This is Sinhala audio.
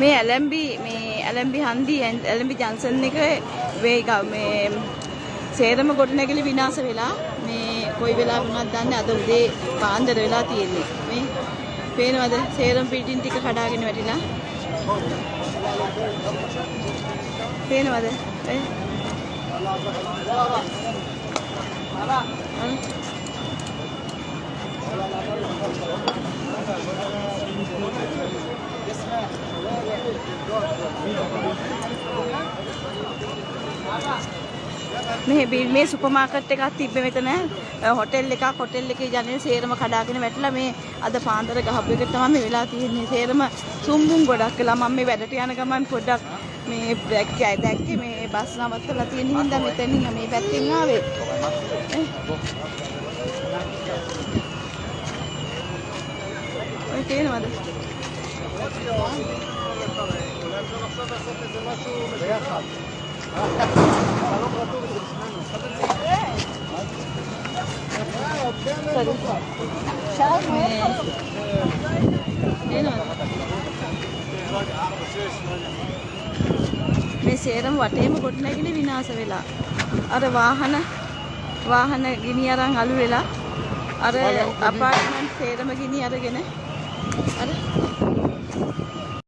මේ ඇලම්බි හන්දි ඇලම්බි ජන්සන් එක මේ සේරම ගොඩනැගිලි විනාශ වෙලා මේ කොයි වෙලාව වුණත් දන්නේ අද උදේ පාන්දර වෙලා තියෙන්නේ. මේ පේනවද සේරම බිල්ඩින් ටික කඩාගෙන වැටිලා. පේනවද? මේ සුපර් මාකට් එකක් තිබ්බේ මෙතන හොටෙල් එකේ ජනෙල් සේරම කඩාගෙන වැටිලා මේ අද පාන්දර ගහපු එක තමයි මේ වෙලා තියෙන්නේ. සේරම සුම්බුම් ගොඩක් වෙලා මම මේ වැඩට යන ගමන් පොඩ්ඩක් මේ දැක්කේ මේ බස් නවත්තලා තියෙන හින්දා මෙතනින් මේ පැත්තෙන් ආවේ. ඔය තේනවද? මේ සේරම වටේම ගොඩනැගිලි විනාශ වෙලා අර වාහන ගිනි අරන් අලු වෙලා අර අපාර්ට්මන්ට් සේරම ගිනි අරගෙන අර